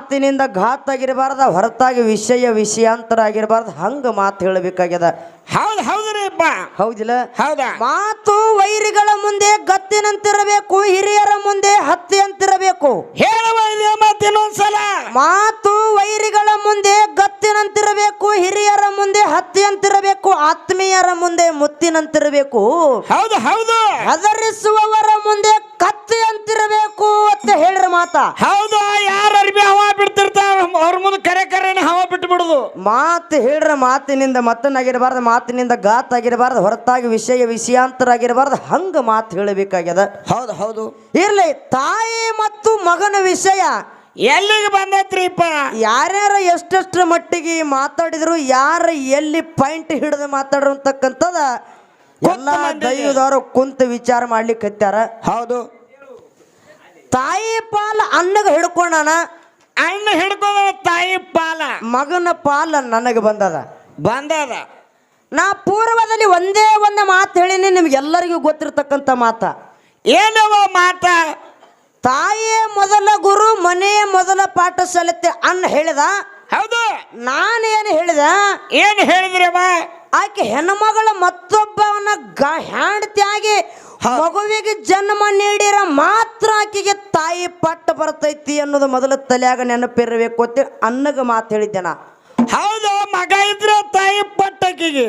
ಮಾತಿನಿಂದ ಘಾತ ಆಗಿರಬಾರ್ದ, ಹೊರತಾಗಿ ವಿಷಯಾಂತರ ಆಗಿರಬಾರ್ದು, ಹಂಗ ಮಾತು ಹೇಳಬೇಕಾಗ್ಯದ. ಹೌದು ಹೌದ್ರಿಪ್ಪ. ಹೌದಿಲ್ಲ? ಹೌದಾ? ಮಾತು ವೈರಿಗಳ ಮುಂದೆ ಗತ್ತಿನಂತಿರಬೇಕು, ಹಿರಿಯರ ಮುಂದೆ ಹತ್ತಿ ಅಂತಿರಬೇಕು. ಹೇಳುವ ಇನ್ನೊಂದ್ಸಲ. ಮಾತು ವೈರಿಗಳ ಮುಂದೆ ಗತ್ತಿನಂತಿರಬೇಕು, ಹಿರಿಯರ ಮುಂದೆ ಹತ್ತಿ ಅಂತಿರಬೇಕು, ಆತ್ಮೀಯರ ಮುಂದೆ ಮುತ್ತಿನಂತಿರಬೇಕು. ಹೌದು ಹೌದು. ಹೆದರಿಸುವವರ ಮುಂದೆ ಕತ್ತಿ ಅಂತಿರಬೇಕು ಅಂತ ಹೇಳಿರ ಮಾತ. ಹೌದು. ಯಾರ ಅರ್ಬಿ ಹವಾ ಬಿಡ್ತಿರ್ತಾರ ಅವ್ರ ಮುಂದೆ ಕರೆನೆ ಹವಾ ಬಿಟ್ಟು ಬಿಡುದು. ಮಾತು ಹೇಳ್ರ ಮಾತಿನಿಂದ ಮತ್ತನಾಗಿರಬಾರ್ದು, ಮಾತಿನಿಂದ ಘಾತ ಆಗಿರಬಾರ್ದು, ಹೊರತಾಗಿ ವಿಷಯಾಂತರ ಆಗಿರಬಾರ್ದು, ಹಂಗ ಮಾತು ಹೇಳಬೇಕಾಗ್ಯದ. ಹೌದು ಹೌದು. ಇರ್ಲಿ, ತಾಯಿ ಮತ್ತು ಮಗನ ವಿಷಯ ಎಲ್ಲಿಗೆ ಬಂದೈತ್ರಿಪ್ಪ? ಯಾರ್ಯಾರ ಎಷ್ಟೆಷ್ಟರ ಮಟ್ಟಿಗೆ ಮಾತಾಡಿದ್ರು, ಯಾರ ಎಲ್ಲಿ ಪಾಯಿಂಟ್ ಹಿಡಿದು ಮಾತಾಡ್ರು ಅಂತಕ್ಕಂಥದ ಎಲ್ಲ ದೈವದವರು ಕುಂತ ವಿಚಾರ ಮಾಡ್ಲಿಕ್ಕೆ ಹತ್ತಾರ. ಹೌದು. ತಾಯಿ ಪಾಲ ಅನ್ನಗ ಹಿಡ್ಕೊಂಡಾನ, ಅಣ್ಣ ಹಿಡ್ಕೊಂಡ ತಾಯಿ ಪಾಲ, ಮಗನ ಪಾಲ ನನಗೆ ಬಂದದ. ನಾ ಪೂರ್ವದಲ್ಲಿ ಒಂದೇ ಒಂದು ಮಾತು ಹೇಳಿನಿ, ನಿಮ್ಗೆಲ್ಲರಿಗೂ ಗೊತ್ತಿರ್ತಕ್ಕಂಥ ಮಾತ. ಏನವ ಮಾತ? ತಾಯಿಯೇ ಮೊದಲ ಗುರು, ಮನೆಯ ಮೊದಲ ಪಾಠಶಾಲೆ ಅನ್ನ ಹೇಳಿದ. ಹೌದು. ನಾನೇನು ಹೇಳಿದ? ಏನು ಹೇಳಿದ್ರವ? ಆಕೆ ಹೆಣ್ಮಗಳ ಮತ್ತೊಬ್ಬವನ್ನ ಹೆಂಡತಿಯಾಗಿ ಮಗುವಿಗೆ ಜನ್ಮ ನೀಡಿರ ಮಾತ್ರ ಆಕೆಗೆ ತಾಯಿ ಪಟ್ಟ ಬರ್ತೈತಿ ಅನ್ನೋದು ಮೊದಲ ತಲೆಯಾಗ ನೆನಪಿರಬೇಕು ಅಂತ ಅನ್ನಗ ಮಾತು ಹೇಳಿದ್ದೆ ನಾ. ಹೌದು. ಮಗ ಇದ್ರ ತಾಯಿ ಪಟ್ಟಕಿಗೆ,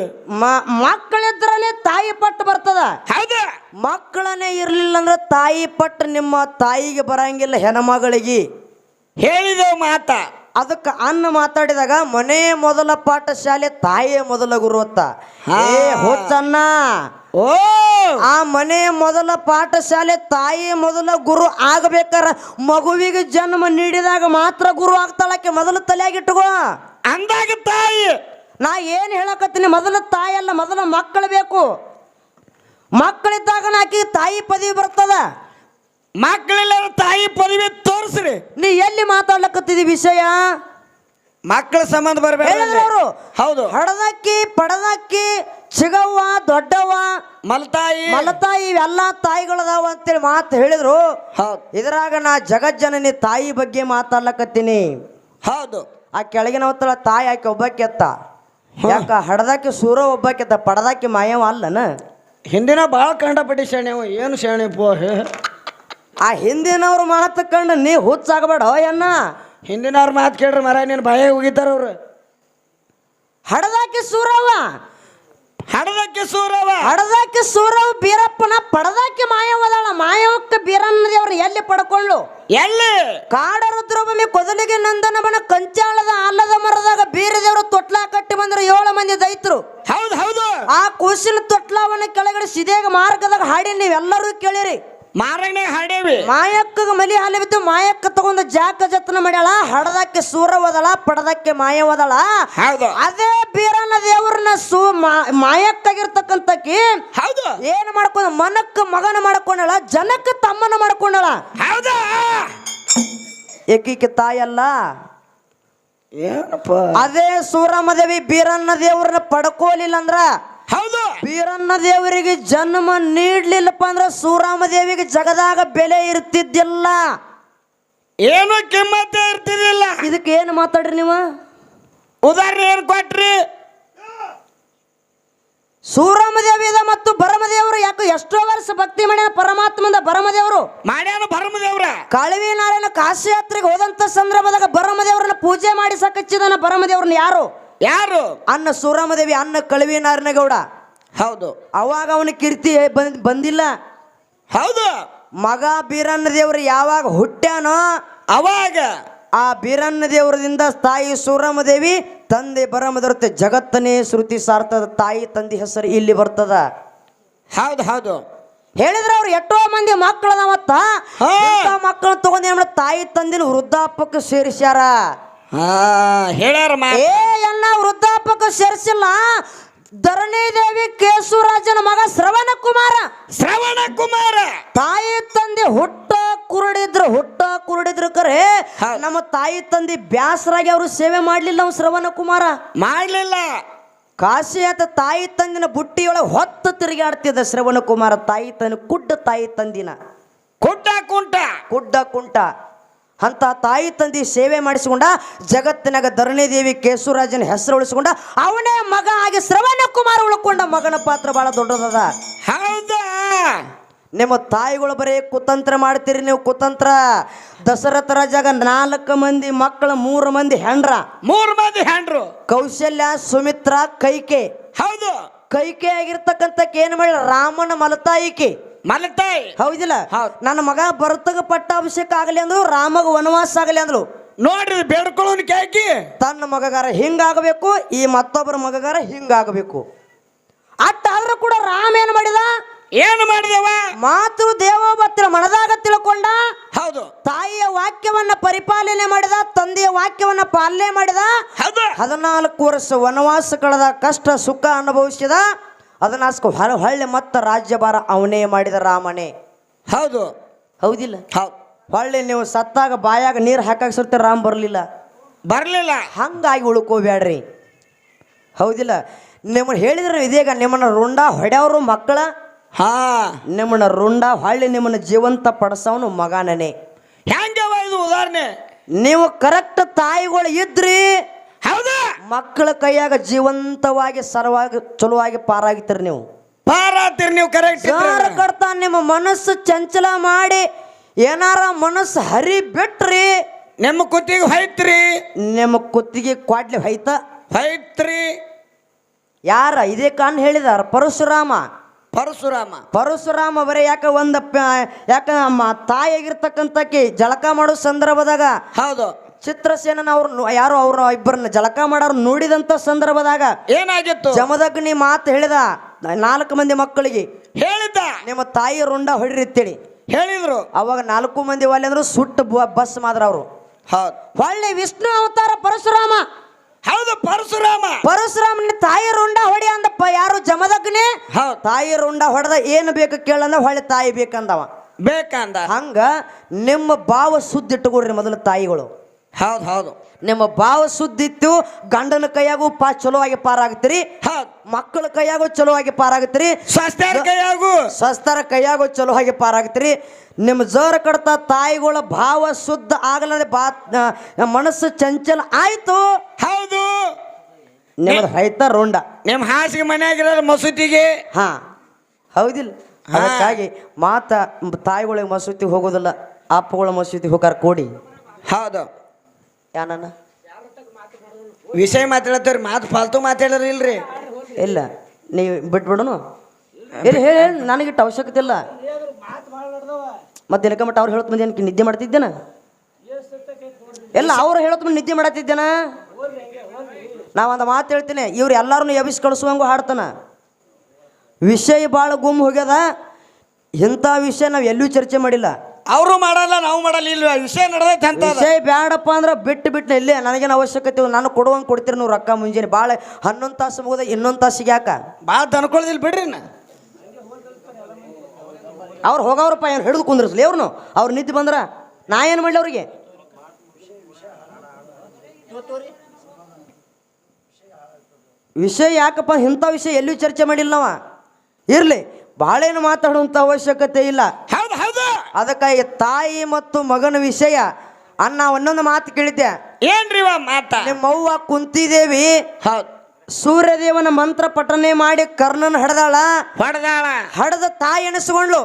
ಮಕ್ಕಳಿದ್ರನೇ ತಾಯಿ ಪಟ್ಟು ಬರ್ತದ. ಹೌದು. ಮಕ್ಕಳನ್ನೇ ಇರ್ಲಿಲ್ಲ ಅಂದ್ರೆ ತಾಯಿ ಪಟ್ಟು ನಿಮ್ಮ ತಾಯಿಗೆ ಬರಂಗಿಲ್ಲ, ಹೆಣ್ಮಗಳಿಗೆ ಹೇಳಿದ ಮಾತ. ಅದಕ್ಕೆ ಅನ್ನ ಮಾತಾಡಿದಾಗ ಮನೆಯ ಮೊದಲ ಪಾಠಶಾಲೆ ತಾಯಿಯ ಮೊದಲ ಗುರು ಅಂತ. ಹುಚ್ಚನ್ನ, ಓ ಆ ಮನೆಯ ಮೊದಲ ಪಾಠಶಾಲೆ ತಾಯಿಯ ಮೊದಲ ಗುರು ಆಗಬೇಕಾರ ಮಗುವಿಗೆ ಜನ್ಮ ನೀಡಿದಾಗ ಮಾತ್ರ ಗುರು ಆಗ್ತಾಳಕ್ಕೆ. ಮೊದಲು ತಲೆಯಾಗಿಟ್ಟುಕೋ ಅಂದಾಗ ತಾಯಿ. ನಾ ಏನು ಹೇಳಕತ್ತೀನಿ, ಮೊದಲ ತಾಯಿ ಅಲ್ಲ, ಮೊದಲ ಮಕ್ಕಳು ಬೇಕು. ಮಕ್ಕಳಿದ್ದಾಗ ನಾಕಿ ತಾಯಿ ಪದವಿ ಬರ್ತದ. ಮಕ್ಕಳೆಲ್ಲ ತಾಯಿ ಪದವಿ ತೋರಿಸ್ರಿ. ನೀ ಎಲ್ಲಿ ಮಾತಾಡ್ಲಕತ್ತಿದಿ ವಿಷಯ? ಮಕ್ಕಳ ಸಂಬಂಧ ಬರಬೇಕು. ಹೌದು. ಹಡದಕ್ಕಿ, ಪಡದಕ್ಕಿ, ಚಿಗವ್ವ, ದೊಡ್ಡವ್ವ, ಮಲತಾಯಿ ಇವೆಲ್ಲ ತಾಯಿಗಳದಾವ ಅಂತೇಳಿ ಮಾತು ಹೇಳಿದ್ರು. ಹೌದು. ಇದ್ರಾಗ ನಾ ಜಗಜ್ಜನನಿ ತಾಯಿ ಬಗ್ಗೆ ಮಾತಾಡ್ಲಕತ್ತೀನಿ. ಹೌದು. ಆ ಕೆಳಗಿನ ಹೊತ್ತಳ ತಾಯಿ ಆಕೆ ಒಬ್ಬಾಕಿ ಅತ್ತ. ಯಾಕ ಹಡದಾಕಿ ಸೂರ ಒಬ್ಬಾಕಿ ಅತ್ತ, ಪಡದಾಕಿ ಮಾಯವ ಅಲ್ಲನ. ಹಿಂದಿನ ಭಾಳ ಕಂಡಪಟ್ಟಿ ಶಾಣೆವ. ಏನು ಶಾಣೆ ಪೋ? ಆ ಹಿಂದಿನವ್ರ ಮಾತು ಕಂಡು ನೀ ಹುಚ್ಚಾಗಬೇಡ ಅನ್ನ. ಹಿಂದಿನವ್ರ ಮಾತು ಕೇಳ್ರಿ ಮರ, ನೀನು ಬಾಯ ಹೋಗಿದ್ದಾರ ಅವ್ರು. ಹಡದಾಕಿ ಸೂರವ್ವ, ಹಡದಾಕಿ ಸೂರವ್ ಬೀರಪ್ಪನ, ಪಡದಾಕಿ ಮಾಯವದಾಳ. ಮಾಯವಕ್ಕ ಬೀರನ್ನ ದೇವ್ರು ಎಲ್ಲಿ ಪಡ್ಕೊಳ್ಳು? ಎಲ್ಲಿ? ಕಾಡ ರುದ್ರಭೂಮಿ ಕೊದಲಿಗೆ ನಂದನ ಬನ ಕಂಚಾಳದ ಆಲದ ಮರದಾಗ ಬೀರ ದೇವರು ತೊಟ್ಲ ಕಟ್ಟಿ ಬಂದ್ರು 7 ಮಂದಿ ದೈತ್ರು. ಹೌದು ಹೌದು. ಆ ಕೂಸಿನ ತೊಟ್ಲವನ್ನ ಕೆಳಗಡೆ ಸಿದೇಗ ಮಾರ್ಗದಾಗ ಹಾಡಿ ನೀವೆಲ್ಲರೂ ಕೇಳಿರಿ. ಮಾರನೇ ಹಾಡೇವಿ. ಮಾಯಕ್ಕಗ ಮಲಿ ಹಾಲಿ ಬಿದ್ದು ಮಾಯಕ್ಕ ತಗೊಂಡ ಜಾಕ ಜತನ ಮಾಡ್ಯಾಳ. ಹಡದಕ್ಕೆ ಸೂರವದಳ, ಪಡದಕ್ಕೆ ಮಾಯವದಳ. ಹೌದು. ಅದೇ ಬೀರನ ದೇವ್ರನ್ನ ಮಾಯಕ್ಕಾಗಿರ್ತಕ್ಕಂತಕಿ ಹೌದು ಏನ್ ಮಾಡ್ಕೊಂಡ, ಮನಕ್ಕ ಮಗನ ಮಾಡ್ಕೊಂಡಳ, ಜನಕ್ಕ ತಮ್ಮನ ಮಾಡ್ಕೊಂಡಳ. ಹೌದಾ? ಏಕೀಕೆ ತಾಯಲ್ಲ. ಏನಪ್ಪ? ಅದೇ ಸೂರಮದೇವಿ ಬೀರನ್ನ ದೇವ್ರನ್ನ ಪಡ್ಕೋಲಿಲ್ಲ ಅಂದ್ರ, ಹೌದು, ಬೀರನ್ನ ದೇವರಿಗೆ ಜನ್ಮ ನೀಡ್ಲಿಲ್ಲಪ್ಪ ಅಂದ್ರ ಸೂರಮದೇವಿಗೆ ಜಗದಾಗ ಬೆಲೆ ಇರ್ತಿದ್ದಿಲ್ಲ, ಏನು ಕಿಮ್ಮತ್ತೆ ಇರ್ತಿದ್ದಿಲ್ಲ. ಇದಕ್ಕೆ ಏನು ಮಾತಾಡ್ರಿ ನೀವು? ಉದಾಹರಣೆ ಏನ್ ಕೊಟ್ರಿ? ಸೂರಮದೇವಿದ ಮತ್ತು ಭರಮದೇವರು ಯಾಕೆ ಎಷ್ಟೋ ವರ್ಷ ಭಕ್ತಿ ಮಾಡ್ಯಾನ ಪರಮಾತ್ಮಂದ. ಭರಮದೇವರು ಮಾಡ್ಯಾನ. ಭರಮದೇವ್ರ ಕಾಳವಿ ನಾರಾಯಣ ಕಾಶಿ ಯಾತ್ರೆಗೆ ಹೋದಂತ ಸಂದರ್ಭದಾಗ ಭರಮದೇವ್ರನ್ನ ಪೂಜೆ ಮಾಡಿ ಸಾಕಚ್ಚಿದಾನ. ಭರಮದೇವ್ರನ್ನ ಯಾರು? ಅನ್ನ ಸೂರಮದೇವಿ, ಅನ್ನ ಕಳವಿ ನಾರಾಯಣ ಗೌಡ. ಹೌದು. ಅವಾಗ ಅವನ ಕೀರ್ತಿ ಬಂದಿಲ್ಲ. ಹೌದು. ಮಗ ಬೀರನ್ನ ದೇವ್ರು ಯಾವಾಗ ಹುಟ್ಟ್ಯಾನೋ ಅವಾಗ ಆ ಬೀರನ್ನ ದೇವರದಿಂದ ತಾಯಿ ಸೂರಮದೇವಿ, ತಂದೆ ಭರಮದೇವ್ರ ಜಗತ್ತನೇ ಶ್ರುತಿ ಸಾರ್ತದ. ತಾಯಿ ತಂದೆ ಹೆಸರು ಇಲ್ಲಿ ಬರ್ತದ. ಹೌದು ಹೌದು. ಹೇಳಿದ್ರೆ ಅವ್ರು ಎಷ್ಟೋ ಮಂದಿ ಮಕ್ಕಳದವತ್ತ ಮಕ್ಕಳು ತಗೊಂಡ್ ಏನ್ ತಾಯಿ ತಂದಿನ ವೃದ್ಧಾಪಕ್ಕೆ ಸೇರಿಸ್ಯಾರ. ಹೇಳ್ಯಾರ. ಎನ್ನ ವೃದ್ಧಾಪಕ್ಕೆ ಸೇರಿಸಿಲ್ಲ. ಧರಣಿ ದೇವಿ ಕೇಶವರಾಜನ ಮಗ ಶ್ರವಣ ಕುಮಾರ. ತಾಯಿ ತಂದೆ ಹುಟ್ಟ ಕುರುಡಿದ್ರು ಕರೆ ನಮ್ಮ ತಾಯಿ ತಂದೆ ಬ್ಯಾಸರಾಗಿ ಅವರು ಸೇವೆ ಮಾಡ್ಲಿಲ್ಲ. ಅವ್ನು ಶ್ರವಣ ಕುಮಾರ ಮಾಡ್ಲಿಲ್ಲ. ಕಾಶಿ ಆತ ತಾಯಿ ತಂದಿನ ಬುಟ್ಟಿಯೊಳಗೆ ಹೊತ್ತು ತಿರುಗಾಡ್ತಿದ್ದ ಶ್ರವಣ ಕುಮಾರ. ತಾಯಿ ತಂದಿ ತಾಯಿ ತಂದಿನ ಕುಡ್ಡ ಕುಂಟ. ಅಂತ ತಾಯಿ ತಂದೆ ಸೇವೆ ಮಾಡಿಸಿಕೊಂಡ ಜಗತ್ತಿನಾಗ ಧರಣಿದೇವಿ ಕೇಶವರಾಜನ ಹೆಸರು ಉಳಿಸಿಕೊಂಡ ಅವನೇ ಮಗ ಆಗಿ ಶ್ರವಣ ಕುಮಾರ ಉಳ್ಕೊಂಡ ಮಗನ ಪಾತ್ರ ಬಹಳ ದೊಡ್ಡದದ. ಹೌದಾ? ನಿಮ್ಮ ತಾಯಿಗಳು ಬರೀ ಕುತಂತ್ರ ಮಾಡ್ತೀರಿ ನೀವು, ಕುತಂತ್ರ. ದಶರಥ ರಾಜಾಗ 4 ಮಂದಿ ಮಕ್ಕಳು, 3 ಮಂದಿ ಹೆಂಡ್ರ. 3 ಮಂದಿ ಹೆಂಡ್ರು. ಕೌಶಲ್ಯ, ಸುಮಿತ್ರ, ಕೈಕೆ. ಹೌದು. ಕೈಕೆ ಆಗಿರ್ತಕ್ಕಂಥ ಏನ್ ಮಾಡಿ ರಾಮನ ಮಲತಾಯಿಕೆ ಮಲತಾಯಿ. ಹೌದಿಲ್ಲ? ಹೌದು. ನನ್ನ ಮಗ ಭರತಗ ಪಟ್ಟಾಭಿಷೇಕ ಆಗಲಿ ಅಂದ್ರು, ರಾಮಗ ವನವಾಸ ಆಗಲಿ ಅಂದ್ರು. ನೋಡ್ರಿ ಬೇಡ್ಕೊಳ್ಳೋನ್ ಕೇಕಿ ತನ್ನ ಮಗಗಾರ ಹಿಂಗಾಗಬೇಕು, ಈ ಮತ್ತೊಬ್ಬರ ಮಗಗಾರ ಹಿಂಗಾಗಬೇಕು. ಅಟ್ಟಾದ್ರೂ ಕೂಡ ರಾಮ ಏನ್ ಮಾಡಿದ? ಏನು ಮಾಡಿದವ? ಮಾತೃ ದೇವೋಭತ್ರ ಮನದಾಗ ತಿಳ್ಕೊಂಡ. ಹೌದು. ತಾಯಿಯ ವಾಕ್ಯವನ್ನ ಪರಿಪಾಲನೆ ಮಾಡಿದ, ತಂದೆಯ ವಾಕ್ಯವನ್ನ ಪಾಲನೆ ಮಾಡಿದ. ಹೌದು. 14 ವರ್ಷ ವನವಾಸ ಕಳೆದ, ಕಷ್ಟ ಸುಖ ಅನುಭವಿಸಿದ. ಅದನ್ನ ಹೊಳ್ಳೆ ಮತ್ತ ರಾಜ್ಯಭಾರ ಅವನೇ ಮಾಡಿದ, ರಾಮನೇ. ಹೌದು. ಹೌದಿಲ್ಲ? ಹೌದು. ಹೊಳ್ಳೆ ನೀವು ಸತ್ತಾಗ ಬಾಯಾಗ ನೀರು ಹಾಕಾಕ ಸುರ್ತೀರ, ರಾಮ್ ಬರಲಿಲ್ಲ. ಬರ್ಲಿಲ್ಲ. ಹಂಗಾಗಿ ಉಳ್ಕೋಬೇಡ್ರಿ. ಹೌದಿಲ್ಲ? ನಿಮ್ಮನ್ನ ಹೇಳಿದ್ರೆ ಇದೀಗ ನಿಮ್ಮನ್ನ ರುಂಡ ಹೊಡೆಯವರು ಮಕ್ಕಳ, ಹಾ, ನಿಮ್ಮನ್ನ ರುಂಡ ಹೊಳ್ಳಿ ನಿಮ್ಮನ್ನ ಜೀವಂತ ಪಡಿಸವನು ಮಗನೇ. ಹೆಂಗವ ಇದು ಉದಾಹರಣೆ? ನೀವು ಕರೆಕ್ಟ್ ತಾಯಿಗಳು ಇದ್ರಿ, ಹೌದಾ, ಮಕ್ಕಳ ಕೈಯಾಗ ಜೀವಂತವಾಗಿ ಸರ್ವಾಗಿ ಚಲುವಾಗಿ ಪಾರಾಗಿತ್ತೀರಿ. ನೀವು ಪಾರಾತಿರಿ, ನೀವು ಕರೆಕ್ಟ್. ಯಾರ ಕಡ್ತಾ ನಿಮ್ಮ ಮನಸ್ಸು ಚಂಚಲ ಮಾಡಿ ಏನಾರ ಮನಸ್ಸು ಹರಿ ಬಿಟ್ರಿ, ನಿಮ್ಮ ಕುತ್ತಿಗೆ ಹೊಯ್ತ್ರಿ, ನಿಮ್ಮ ಕುತ್ತಿಗೆ ಕ್ವಾಡ್ಲಿ ಹೊಯ್ತ ಹೊಯ್ತ್ರಿ. ಯಾರ ಇದೇ ಕಾನ್ ಹೇಳಿದಾರ? ಪರಶುರಾಮ. ಪರಶುರಾಮ ಬರೀ ಯಾಕ ಯಾಕ ತಾಯಿಯಾಗಿರ್ತಕ್ಕಂಥಕ್ಕೆ ಜಳಕ ಮಾಡೋ ಸಂದರ್ಭದಾಗ, ಹೌದು, ಚಿತ್ರಸೇನನ ಅವ್ರು ಯಾರು ಅವ್ರ ಇಬ್ಬರನ್ನ ಜಳಕ ಮಾಡೋರು ನೋಡಿದಂತ ಸಂದರ್ಭದಾಗ ಏನಾಗಿತ್ತು? ಜಮದಗ್ನಿ ಮಾತು ಹೇಳಿದ 4 ಮಂದಿ ಮಕ್ಕಳಿಗೆ ಹೇಳಿದ್ದ, ನಿಮ್ಮ ತಾಯಿ ರುಂಡ ಹೊಡಿರಿತ್ತೇಳಿ ಹೇಳಿದ್ರು. ಅವಾಗ 4 ಮಂದಿ ಒಲೆ ಅಂದ್ರು ಸುಟ್ಟು ಬಸ್ ಮಾದ್ರ ಅವರು. ಹೌದು. ಹೊಳ್ಳಿ ವಿಷ್ಣು ಅವತಾರ ಪರಶುರಾಮ. ಹೌದು, ಪರಶುರಾಮನ ತಾಯಿ ರುಂಡ ಹೊಡಿ ಅಂದಪ್ಪ ಯಾರು? ಜಮದಗ್ನಿ. ಹೌದು. ತಾಯಿ ರುಂಡ ಹೊಡೆದ ಏನು ಬೇಕು ಕೇಳಂದ, ಹೊಳ್ಳಿ ತಾಯಿ ಬೇಕಂದವ. ಬೇಕಂದ. ಹಂಗ ನಿಮ್ಮ ಭಾವ ಸುದ್ದಿ ಇಟ್ಟುಕೊಡ್ರಿ ಮೊದಲು ತಾಯಿಗಳು. ಹೌದು ಹೌದು. ನಿಮ್ಮ ಭಾವ ಸುದ್ದಿತ್ತು, ಗಂಡನ ಕೈಯಾಗೂ ಚಲೋವಾಗಿ ಪಾರಾಗ್ತೀರಿ. ಹೌದು. ಮಕ್ಕಳ ಕೈಯಾಗೂ ಚಲೋವಾಗಿ ಪಾರಾಗ್ತೀರಿ. ಸ್ವಸ್ಥರ ಕೈಯಾಗೂ ಚಲೋವಾಗಿ ಪಾರಾಗ್ತೀರಿ. ನಿಮ್ಮ ಜೋರ ಕಡ್ತ ತಾಯಿಗಳ ಭಾವ ಶುದ್ಧ ಆಗಲದೆ ಮನಸ್ಸು ಚಂಚಲ ಆಯ್ತು. ಹೌದು. ನಿಮ್ಮದು ಹೈತ ರುಂಡ. ನಿಮ್ಮ ಹಾಸಿಗೆ ಮನೆಯಾಗಿರೋ ಮಸೂತಿಗೆ. ಹಾ, ಹೌದಿಲ್ಲ? ಅದಕ್ಕಾಗಿ ತಾಯಿಗಳಿಗೆ ಮಸೂತಿಗೆ ಹೋಗೋದಿಲ್ಲ, ಅಪ್ಪಗಳ ಮಸೂತಿಗೆ ಹೋಗಾರ ಕೂಡಿ. ಹೌದು. ಯಾನನ್ನ ವಿಷಯ ಮಾತಾಡತ್ತೀರಿ, ಮಾತು ಫಾಲ್ತು ಮಾತಾಡ್ರಿ ಇಲ್ರಿ? ಇಲ್ಲ, ನೀವು ಬಿಟ್ಬಿಡೋನು. ಇಲ್ಲಿ ಹೇಳಿ, ನನಗಿಟ್ಟು ಅವಶ್ಯಕತೆ ಇಲ್ಲ. ಮತ್ತೆ ಇನ್ಕಮಟ್ಟ ಅವ್ರು ಹೇಳತ್ ಮಂದಿ ನಿದ್ದೆ ಮಾಡ್ತಿದ್ದೇನ? ಎಲ್ಲ ಅವ್ರು ಹೇಳತ್ ಮಂದಿ ನಿದ್ದೆ ಮಾಡತ್ತಿದ್ದೇನ? ನಾವೊಂದು ಮಾತು ಹೇಳ್ತೀನಿ, ಇವ್ರು ಎಲ್ಲಾರನ್ನು ಎಬಿಸಿ ಕಳಿಸುವಂಗೂ ಹಾಡ್ತಾನ. ವಿಷಯ ಭಾಳ ಗುಮ್ ಹೋಗ್ಯದ. ಇಂಥ ವಿಷಯ ನಾವು ಎಲ್ಲೂ ಚರ್ಚೆ ಮಾಡಿಲ್ಲ. ಅವರು ಮಾಡಲ್ಲ, ನಾವು ಮಾಡಲ್ಲ. ಇಲ್ಲ, ವಿಷಯ ನಡೆದೈತೆ ಅಂತ. ವಿಷಯ ಬೇಡಪ್ಪ ಅಂದ್ರೆ ಬಿಟ್ಟು ಇಲ್ಲೇ ನನಗೇನು ಅವಶ್ಯಕತೆ ನಾನು ಕೊಡುವಂಗೆ ಕೊಡ್ತೀರಿ ನೀವು ರೊಕ್ಕ. ಮುಂಜಾನೆ ಭಾಳ 11 ತಾಸು ಮುಗಿದ 11 ತಾಸಿಗೆ ಯಾಕ ಭಾಳ ದನ್ಕೊಳ್ಳೋದಿಲ್ಲ ಬಿಡ್ರಿ. ಅವ್ರು ಹೋಗವ್ರಪ್ಪ, ಏನು ಹಿಡಿದು ಕುಂದ್ರಿಸ್ಲಿ ಅವ್ರನ್ನು. ಅವ್ರು ನಿದ್ದೆ ಬಂದ್ರ ನಾ ಏನು ಮಾಡಲಿ ಅವ್ರಿಗೆ? ವಿಷಯ ಯಾಕಪ್ಪ, ಇಂಥ ವಿಷಯ ಎಲ್ಲೂ ಚರ್ಚೆ ಮಾಡಿಲ್ಲ ನಾವ. ಇರ್ಲಿ, ಭಾಳೇನು ಮಾತಾಡುವಂಥ ಅವಶ್ಯಕತೆ ಇಲ್ಲ. ಅದಕ್ಕಾಗಿ ತಾಯಿ ಮತ್ತು ಮಗನ ವಿಷಯ ಅನ್ನ ಒಂದೊಂದು ಮಾತು ಕೇಳಿದ್ದೆ. ಏನ್ರಿ ಮಾತ? ನಿಮ್ಮವ್ವ ಕುಂತಿದೇವಿ ಸೂರ್ಯದೇವನ ಮಂತ್ರ ಪಠನೆ ಮಾಡಿ ಕರ್ಣನ ಹಡದ ತಾಯಿ ಎನಿಸ್ಕೊಂಡ್ಲು.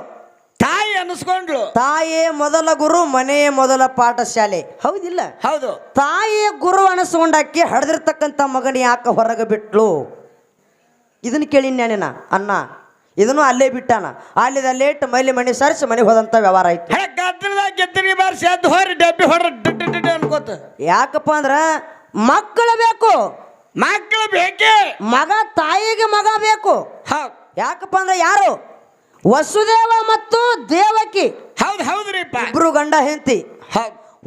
ತಾಯಿಯೇ ಮೊದಲ ಗುರು, ಮನೆಯೇ ಮೊದಲ ಪಾಠಶಾಲೆ. ಹೌದಿಲ್ಲ? ಹೌದು. ತಾಯಿಯ ಗುರು ಅನಿಸ್ಕೊಂಡಾಕಿ ಹಡದಿರ್ತಕ್ಕಂಥ ಮಗನ ಯಾಕೆ ಹೊರಗೆ ಬಿಟ್ಲು? ಇದನ್ನ ಕೇಳಿನ ಅನ್ನ. ಇದನ್ನು ಅಲ್ಲೇ ಬಿಟ್ಟಾನ. ಅಲ್ಲೇ ಇಟ್ಟು ಮೈಲಿ ಮನೆ ಸಾರಿಸಿ ಮನೆಗೆ ಹೋದಂತ ವ್ಯವಹಾರ ಆಯ್ತು. ಯಾಕಪ್ಪ ಅಂದ್ರ ಮಕ್ಕಳು ಬೇಕು. ಮಗ ತಾಯಿಗೆ ಮಗ ಬೇಕು. ಯಾಕಪ್ಪ ಅಂದ್ರೆ ಯಾರು? ವಸುದೇವ ಮತ್ತು ದೇವಕಿ. ಇಬ್ರು ಗಂಡ ಹೆಂಡತಿ.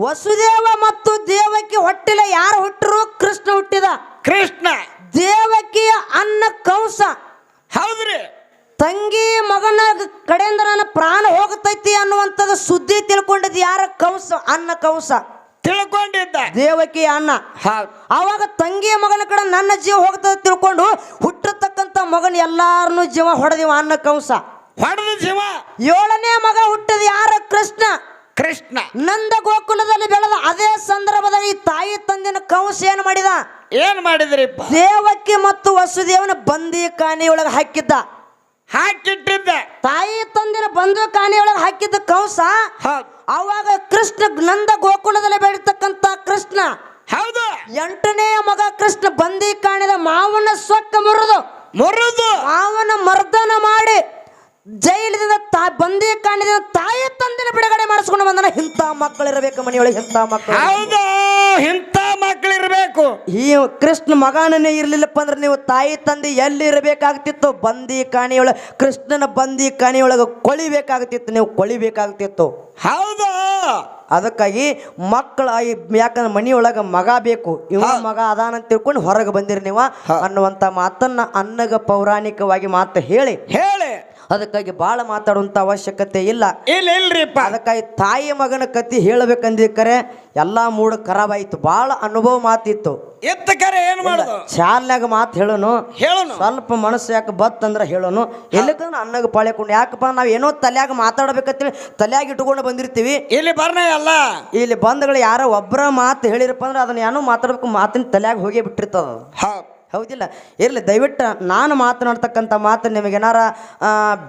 ವಸುದೇವ ಮತ್ತು ದೇವಕಿ ಹೊಟ್ಟಿಲ ಯಾರು ಹುಟ್ಟರು? ಕೃಷ್ಣ ಹುಟ್ಟಿದ. ದೇವಕಿಯ ಅನ್ನ ಕಂಸ. ಹೌದ್ರಿ. ತಂಗಿ ಮಗನ ಕಡೆಯಿಂದ ನನ್ನ ಪ್ರಾಣ ಹೋಗತೈತಿ ಅನ್ನುವಂಥದ್ದು ಸುದ್ದಿ ತಿಳ್ಕೊಂಡಿದ್ದು ಯಾರ? ಕಂಸ. ಅನ್ನ ಕಂಸ ತಿಳ್ಕೊಂಡಿದ್ದ ದೇವಕಿ ಅನ್ನ. ಅವಾಗ ತಂಗಿಯ ಮಗನ ಕಡೆ ನನ್ನ ಜೀವ ಹೋಗ್ತದೆ ತಿಳ್ಕೊಂಡು ಹುಟ್ಟಿರ್ತಕ್ಕಂಥ ಮಗನ ಎಲ್ಲಾರನ್ನು ಜೀವ ಹೊಡೆದಿವ ಅನ್ನ ಕಂಸ. 7ನೇ ಮಗ ಹುಟ್ಟದ ಯಾರ? ಕೃಷ್ಣ. ಕೃಷ್ಣ ನಂದ ಗೋಕುಲದಲ್ಲಿ ಬೆಳೆದ ಅದೇ ಸಂದರ್ಭದಲ್ಲಿ ಈ ತಾಯಿ ತಂದಿನ ಕಂಸ ಏನು ಮಾಡಿದ? ಏನ್ ಮಾಡಿದ್ರಿಪ್ಪ? ದೇವಕಿ ಮತ್ತು ವಸುದೇವನ ಬಂದಿ ಕಾಣಿಯೊಳಗೆ ಹಾಕಿದ್ದ. ಹಾಕಿಟ್ಟಿದ್ದ ತಾಯಿ ತಂದಿನ ಬಂದು ಕಾಣಿಯೊಳಗೆ ಹಾಕಿದ್ದ ಕಂಸ. ಹೌದು ಅವಾಗ ಕೃಷ್ಣ ನಂದ ಗೋಕುಲದಲ್ಲಿ ಬೆಳೀತಕ್ಕಂತ ಕೃಷ್ಣ ಹೌದು 8ನೇ ಮಗ ಕೃಷ್ಣ ಬಂದಿ ಕಾಣಿದ ಮಾವನ ಸೊಕ್ಕ ಮುರಿದು ಮಾವನ ಮರ್ದನ ಮಾಡಿ ಜೈಲಿನಿಂದ ಬಂದಿ ಕಾಣಿದ ತಾಯಿ ತಂದಿನ ಬಿಡುಗಡೆ ಮಾಡಿಸ್ಕೊಂಡು ಬಂದನ. ಇಂಥ ಮಕ್ಕಳಿರ್ಬೇಕು ಮನೆಯೊಳಗೆ, ಇಂಥ ಮಕ್ಕಳು. ಹೌದು, ಇಂಥ ಮಕ್ಕಳಿರ್ಬೇಕು. ಈ ಕೃಷ್ಣ ಮಗನೇ ಇರ್ಲಿಲ್ಲಪ್ಪ ಅಂದ್ರೆ ನೀವು ತಾಯಿ ತಂದೆ ಎಲ್ಲಿ ಇರಬೇಕಾಗ್ತಿತ್ತು? ಬಂದಿ ಕಾಣಿಯೊಳಗೆ, ಕೃಷ್ಣನ ಬಂದಿ ಕಾಣಿಯೊಳಗೆ ಕೊಳಿಬೇಕಾಗ್ತಿತ್ತು, ನೀವು ಕೊಳಿಬೇಕಾಗ್ತಿತ್ತು. ಹೌದು, ಅದಕ್ಕಾಗಿ ಮಕ್ಕಳ ಯಾಕಂದ್ರೆ ಮನೆಯೊಳಗೆ ಮಗ ಬೇಕು, ಇವ ಮಗ ಅದಾನಂತ ತಿಳ್ಕೊಂಡು ಹೊರಗೆ ಬಂದಿರಿ ನೀವು ಅನ್ನುವಂಥ ಮಾತನ್ನ ಅನ್ನಗ ಪೌರಾಣಿಕವಾಗಿ ಮಾತು ಹೇಳಿ ಅದಕ್ಕಾಗಿ ಭಾಳ ಮಾತಾಡುವಂಥ ಅವಶ್ಯಕತೆ ಇಲ್ಲ. ಇಲ್ರಿಪ್ಪ. ಅದಕ್ಕಾಗಿ ತಾಯಿ ಮಗನ ಕತಿ ಹೇಳಬೇಕಂದಿಕ್ಕರೆ ಎಲ್ಲ ಮೂಡ್ ಖರಾಬ್ ಆಯ್ತು. ಭಾಳ ಅನುಭವ ಮಾತಿತ್ತು. ಎತ್ತಕರೆ ಏನು ಮಾಡೋದು? ಶಾಲ್ಯಾಗ ಮಾತು ಹೇಳೋನು ಸ್ವಲ್ಪ ಮನಸ್ಸು ಯಾಕೆ ಬತ್ತಂದ್ರೆ ಹೇಳೋನು. ಎಲ್ಲಿಕಂದ್ರೆ ಅನ್ನಗ ಪಾಳ್ಯಕೊಂಡು ಯಾಕಪ್ಪ ನಾವು ಏನೋ ತಲ್ಯಾಗ ಮಾತಾಡಬೇಕಂತೇಳಿ ತಲ್ಯಾಗ ಇಟ್ಕೊಂಡು ಬಂದಿರ್ತೀವಿ. ಇಲ್ಲಿ ಬರ್ನ ಎಲ್ಲ ಇಲ್ಲಿ ಬಂದಗಳು ಯಾರೋ ಒಬ್ಬರ ಮಾತು ಹೇಳಿರಪ್ಪ ಅಂದ್ರೆ ಅದನ್ನ ಏನೋ ಮಾತಾಡ್ಬೇಕು, ಮಾತಿನ ತಲ್ಯಾಗ ಹೋಗೇ ಬಿಟ್ಟಿರ್ತದ. ಹೌದಿಲ್ಲ? ಇರಲಿ, ದಯವಿಟ್ಟು ನಾನು ಮಾತನಾಡ್ತಕ್ಕಂಥ ಮಾತು ನಿಮಗೇನಾರ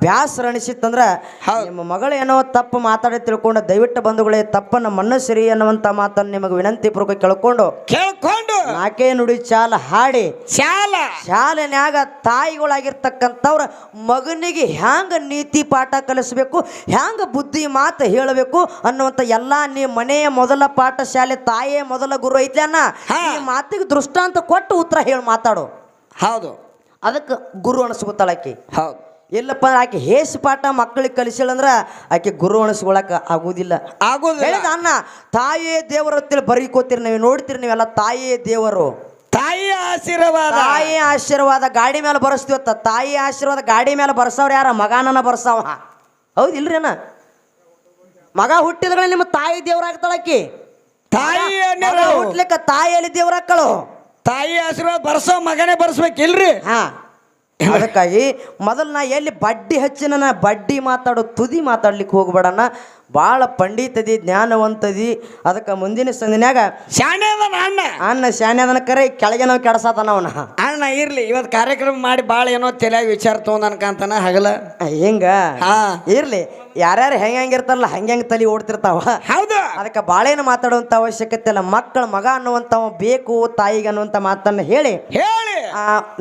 ಬ್ಯಾಸರ ಅನಿಸಿತ್ತಂದ್ರೆ ನಿಮ್ಮ ಮಗಳು ಏನೋ ತಪ್ಪು ಮಾತಾಡಿ ತಿಳ್ಕೊಂಡು ದಯವಿಟ್ಟು ಬಂಧುಗಳೇ ತಪ್ಪನ್ನು ಮನ್ನಸಿರಿ ಅನ್ನುವಂಥ ಮಾತನ್ನು ನಿಮಗೆ ವಿನಂತಿ ಪೂರ್ವಕ ಕೇಳ್ಕೊಂಡು ನಾಕೇ ನುಡಿ ಚಾಲ ಹಾಡಿ ಶಾಲೆನ್ಯಾಗ ತಾಯಿಗಳಾಗಿರ್ತಕ್ಕಂಥವ್ರ ಮಗನಿಗೆ ಹ್ಯಾಂಗ ನೀತಿ ಪಾಠ ಕಲಿಸ್ಬೇಕು, ಹ್ಯಾಂಗ ಬುದ್ಧಿ ಮಾತು ಹೇಳಬೇಕು ಅನ್ನುವಂಥ ಎಲ್ಲ ನೀವು ಮನೆಯ ಮೊದಲ ಪಾಠ ಶಾಲೆ ತಾಯಿಯೇ ಮೊದಲ ಗುರು ಐತೆ ಅನ್ನ ಈ ಮಾತಿಗೆ ದೃಷ್ಟಾಂತ ಕೊಟ್ಟು ಉತ್ತರ ಹೇಳಿ ಮಾತಾಡು. ಹೌದು, ಅದಕ್ಕೆ ಗುರು ಅನಿಸ್ಕೊತಾಳ ಆಕಿ. ಹೌದು, ಇಲ್ಲಪ್ಪ ಅಂದ್ರೆ ಆಕೆ ಹೇಸಿ ಪಾಠ ಮಕ್ಕಳಿಗೆ ಕಲಿಸಿಳಂದ್ರ ಆಕೆ ಗುರು ಅನಿಸ್ಕೊಳಕ ಆಗುದಿಲ್ಲ. ಹೇಳಿದ ಅನ್ನ ತಾಯಿಯೇ ದೇವರು ಅಂತೇಳಿ ಬರೀಕೋತೀರಿ, ನೀವು ನೋಡ್ತೀರಿ ನೀವೆಲ್ಲ ತಾಯಿಯೇ ದೇವರು. ತಾಯಿಯ ಆಶೀರ್ವಾದ, ತಾಯಿಯ ಆಶೀರ್ವಾದ ಗಾಡಿ ಮೇಲೆ ಬರೆಸ್ತೀವತ್ತ. ತಾಯಿ ಆಶೀರ್ವಾದ ಗಾಡಿ ಮೇಲೆ ಬರ್ಸವ್ರ ಯಾರ? ಮಗನನ್ನ ಬರ್ಸಾವ. ಹೌದಿಲ್ರಿ? ಮಗ ಹುಟ್ಟಿದ್ರೆ ನಿಮ್ಮ ತಾಯಿ ದೇವ್ರಾಗ್ತಾಳಕಿ. ತಾಯಿ ಹುಟ್ಲಿಕ್ಕ ತಾಯಿಯಲ್ಲಿ ದೇವ್ರಾಕ್ಕಳು. ತಾಯಿ ಆಶೀರ್ವಾದ ಬರ್ಸೋ ಮಗನೇ ಬರ್ಸ್ಬೇಕಿಲ್ರಿ? ಅದಕ್ಕಾಗಿ ಮೊದಲು ನಾ ಎಲ್ಲಿ ಬಡ್ಡಿ ಹಚ್ಚಿನ ಬಡ್ಡಿ ಮಾತಾಡೋ ತುದಿ ಮಾತಾಡ್ಲಿಕ್ಕೆ ಹೋಗ್ಬೇಡಣ್ಣ. ಭಾಳ ಪಂಡಿತದಿ, ಜ್ಞಾನವಂತದಿ. ಅದಕ್ಕೆ ಮುಂದಿನ ಸಂದಿನ್ಯಾಗ ಅಣ್ಣ ಶಾಣೆ ಅದನ್ನ ಕರೆ ಕೆಳಗೆ ನಾವು ಕೆಡಸಾತನ ಅವನ ಅಣ್ಣ. ಇರ್ಲಿ, ಇವತ್ತು ಕಾರ್ಯಕ್ರಮ ಮಾಡಿ ಭಾಳ ಏನೋ ತಲೆಯಾಗಿ ವಿಚಾರ ತೊಗೊಂಡನ್ಕಂತಾನ ಹಗಲ ಹಿಂಗ. ಇರ್ಲಿ, ಯಾರ್ಯಾರು ಹೆಂಗಿರ್ತಾರಲ್ಲ ಹಂಗೆ ತಲೆ ಓಡ್ತಿರ್ತಾವ. ಹೌದು, ಅದಕ್ಕೆ ಭಾಳೇನು ಮಾತಾಡುವಂಥ ಅವಶ್ಯಕತೆ ಇಲ್ಲ. ಮಕ್ಕಳ ಮಗ ಅನ್ನುವಂಥವ ಬೇಕು ತಾಯಿಗೆ ಅನ್ನುವಂಥ ಮಾತನ್ನು ಹೇಳಿ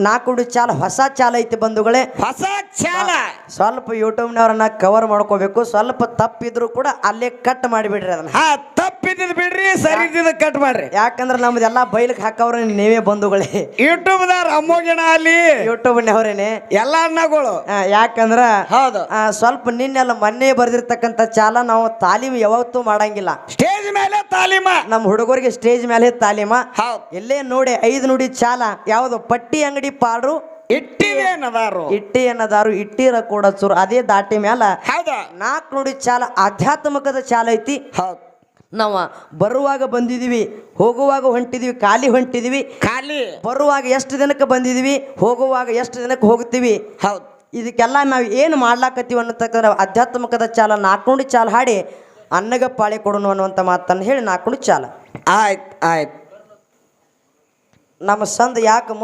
ನಾಲ್ಕು ಚಾಲ ಹೊಸ ಚಾಲ ಐತಿ ಬಂಧುಗಳೇ. ಹೊಸ ಚಾಲ ಸ್ವಲ್ಪ ಯೂಟ್ಯೂಬ್ನವ್ರನ್ನ ಕವರ್ ಮಾಡ್ಕೋಬೇಕು. ಸ್ವಲ್ಪ ತಪ್ಪಿದ್ರು ಕೂಡ ಅಲ್ಲೇ ಕಟ್ ಮಾಡಿಬಿಡ್ರಿ ಅದನ್ನ. ತಪ್ಪಿದ್ದು ಬಿಡ್ರಿ, ಸರಿ ಕಟ್ ಮಾಡ್ರಿ. ಯಾಕಂದ್ರೆ ನಮ್ದೆಲ್ಲ ಬೈಲಿಗೆ ಹಾಕವ್ರ ನೀವೇ ಬಂಧುಗಳೇ. ಯೂಟ್ಯೂಬ್ದಾರ ಅಮ್ಮೋಗಿನ ಅಲ್ಲಿ ಯೂಟ್ಯೂಬ್ನವ್ರೇನೆ ಎಲ್ಲ ಅಣ್ಣಗಳು. ಯಾಕಂದ್ರ ಹೌದು, ಸ್ವಲ್ಪ ನಿನ್ನೆಲ್ಲ ಮೊನ್ನೆ ಬರ್ದಿರ್ತಕ್ಕಂಥ ಚಾಲ ನಾವು ತಾಲೀಮ್ ಯಾವತ್ತೂ ಮಾಡಂಗಿಲ್ಲ. ಸ್ಟೇಜ್ ಮೇಲೆ ತಾಲೀಮ, ನಮ್ಮ ಹುಡುಗರಿಗೆ ಸ್ಟೇಜ್ ಮೇಲೆ ತಾಲೀಮ. ಎಲ್ಲೇ ನೋಡಿ 5 ನುಡಿ ಚಾಲ ಯಾವುದು? ಪಟ್ಟಿ ಅಂಗಡಿ ಪಾಡ್ರು ಇಟ್ಟಿ ಅನ್ನದಾರು ಇಟ್ಟಿರ ಕೂಡ ಚೂರು ಅದೇ ದಾಟಿ ಮ್ಯಾಲ 4 ನುಡಿ ಚಾಲ ಆಧ್ಯಾತ್ಮಿಕದ ಚಾಲ ಐತಿ. ನಾವು ಬರುವಾಗ ಬಂದಿದೀವಿ, ಹೋಗುವಾಗ ಹೊಂಟಿದೀವಿ, ಖಾಲಿ ಹೊಂಟಿದೀವಿ. ಬರುವಾಗ ಎಷ್ಟು ದಿನಕ್ಕೆ ಬಂದಿದೀವಿ, ಹೋಗುವಾಗ ಎಷ್ಟು ದಿನಕ್ಕೆ ಹೋಗ್ತೀವಿ. ಇದಕ್ಕೆಲ್ಲ ನಾವು ಏನು ಮಾಡ್ಲಾಕತ್ತೀವಿ ಅನ್ನತಕ್ಕಂಥ ಆಧ್ಯಾತ್ಮಿಕದ ಚಾಲ 4 ನುಡಿ ಚಾಲ ಹಾಡಿ ಅನ್ನಗ ಪಾಳೆ ಕೊಡೋಣ ಅನ್ನುವಂಥ ಮಾತನ್ನು ಹೇಳಿ 4 ನುಡಿ ಚಾಲ ಆಯ್ತು. ನಮ್ಮ ಸಂದ ಯಾಕೆ